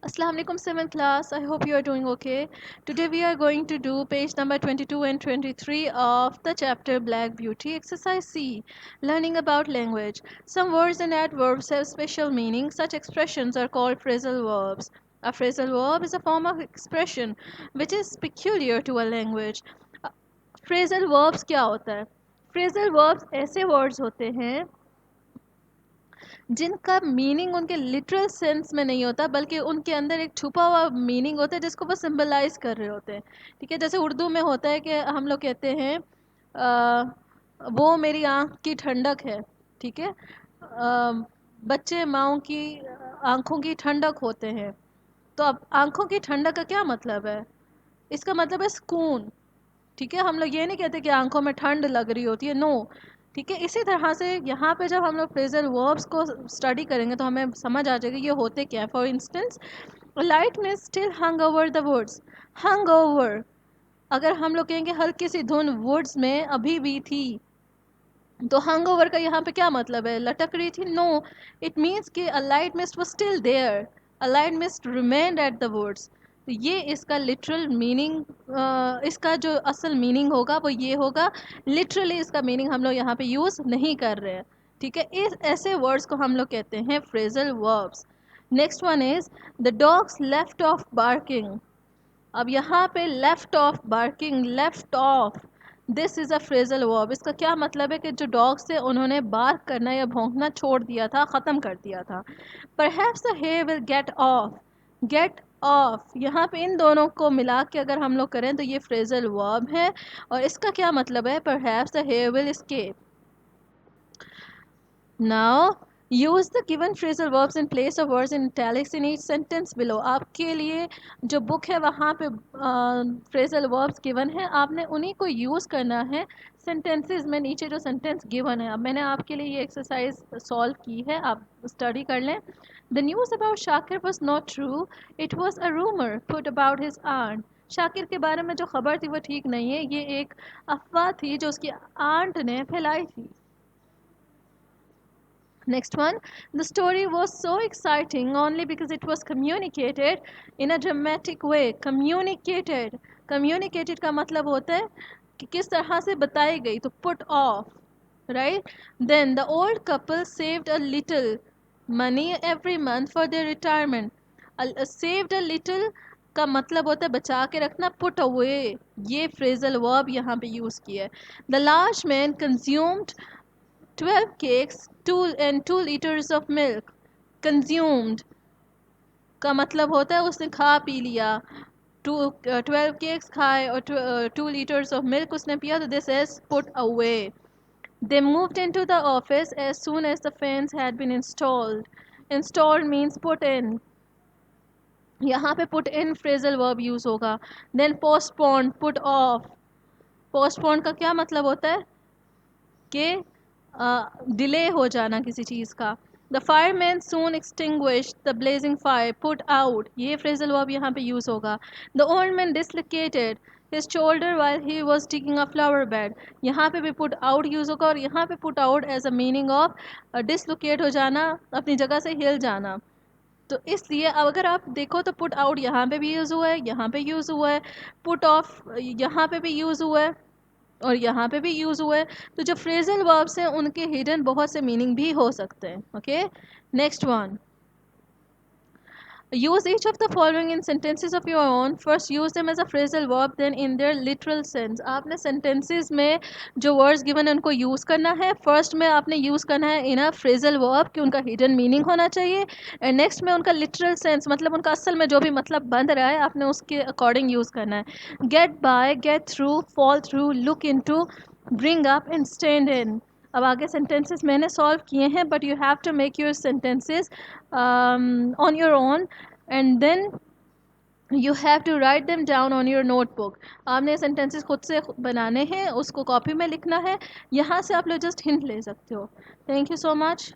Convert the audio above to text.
Assalamu alaikum 7th class. I hope you are doing okay. Today we are going to do page number 22 and 23 of the chapter Black Beauty. Exercise C. Learning about language. Some words and adverbs have special meaning. Such expressions are called phrasal verbs. A phrasal verb is a form of expression which is peculiar to a language. Phrasal verbs क्या होता है? Phrasal verbs ऐसे words होते हैं जिनका meaning उनके literal sense में नहीं होता, बल्कि उनके अंदर एक छुपा हुआ मीनिंग होता है जिसको वो सिंबलाइज कर रहे होते हैं। ठीक है, जैसे उर्दू में होता है कि हम लोग कहते हैं वो मेरी आँख की ठंडक है। ठीक है, बच्चे माँओं की आँखों की ठंडक होते हैं। तो अब आँखों की ठंडक का क्या मतलब है? इसका मतलब है सुकून। ठीक है, हम लोग ये नहीं कहते कि आंखों में ठंड लग रही होती है, नो। ठीक है, इसी तरह से यहाँ पे जब हम लोग फ्रेजल वर्ब्स को स्टडी करेंगे तो हमें समझ आ जाएगा ये होते क्या है। For instance, light may still hung over the woods. Hung over, अगर हम लोग कहेंगे हल्की सी धुंध वुड्स में अभी भी थी, तो हंग ओवर का यहाँ पे क्या मतलब है? लटक रही थी? नो, इट मीन्स कि a light mist was still there, a light mist remained at the woods. तो ये इसका लिटरल मीनिंग, इसका जो असल मीनिंग होगा वो ये होगा। लिटरली इसका मीनिंग हम लोग यहाँ पे यूज़ नहीं कर रहे हैं। ठीक है, इस ऐसे वर्ड्स को हम लोग कहते हैं phrasal verbs. Next one is the dogs left of barking. अब यहाँ पे left of barking, left of, this is a phrasal verb. इसका क्या मतलब है कि जो डॉग्स थे उन्होंने बार्क करना या भौंकना छोड़ दिया था, ख़त्म कर दिया था। Perhaps the hair will get off. Get off, यहाँ पे इन दोनों को मिला के अगर हम लोग करें तो ये फ्रेजल वर्ब है, और इसका क्या मतलब है? Perhaps the hair will escape. Now use the given phrasal verbs in place of words in italics in each sentence below. आपके लिए जो बुक है वहाँ पे phrasal verbs given है, आपने उन्हीं को यूज़ करना है sentences में। नीचे जो sentence given है, अब मैंने आपके लिए ये exercise solve की है, आप study कर लें। The news about Shakir was not true. It was a rumor put about his aunt. Shakir के बारे में जो खबर थी वो ठीक नहीं है, ये एक अफवाह थी जो उसकी आंट ने फैलाई थी। Next one, the story was so exciting only because it was communicated in a dramatic way. Communicated, communicated का मतलब होता है कि किस तरह से बताई गई, तो put off, right? Then the old couple saved a little money every month for their retirement. Saved a little का मतलब होता है बचा के रखना, put away, ये phrasal verb यहाँ पे यूज़ किया है। The large man consumed 12 cakes 2 liters of milk. Consumed का मतलब होता है उसने खा पी लिया। 12 cakes खाए और 2 liters of milk उसने पिया, तो this is put away. They moved into the office as soon as the fans had been installed. Installed means put in. यहाँ पे put in phrasal verb use होगा। Then postponed, put off. postponed का क्या मतलब होता है? कि delay हो जाना किसी चीज़ का। The fireman soon extinguished the blazing fire, put out, ये फ्रेजल वर्ब यहाँ पे यूज़ होगा। The old man dislocated his shoulder while he was digging a flower bed, यहाँ पे भी पुट आउट यूज़ होगा, और यहाँ पे put out as a meaning of dislocate हो जाना, अपनी जगह से हिल जाना। तो इसलिए अब अगर आप देखो तो पुट आउट यहाँ पे भी यूज़ हुआ है, यहाँ पे यूज़ हुआ है, पुट ऑफ यहाँ पे भी यूज़ हुआ है, और यहाँ पे भी यूज़ हुआ है। तो जो फ्रेजल वर्ब्स हैं उनके हिडन बहुत से मीनिंग भी हो सकते हैं। Okay, next one, use each of the following in sentences of your own. First use them as a phrasal verb, then in their literal sense. आपने sentences में जो words given है उनको use करना है। First में आपने use करना है in a phrasal verb कि उनका hidden meaning होना चाहिए, and next में उनका literal sense मतलब उनका असल में जो भी मतलब बन रहा है आपने उसके according use करना है। Get by, get through, fall through, look into, bring up and stand in. अब आगे sentences मैंने solve किए हैं, but you have to make your sentences on your own, and then you have to write them down on your notebook. आपने sentences खुद से बनाने हैं, उसको कॉपी में लिखना है। यहाँ से आप लोग just hint ले सकते हो। Thank you so much.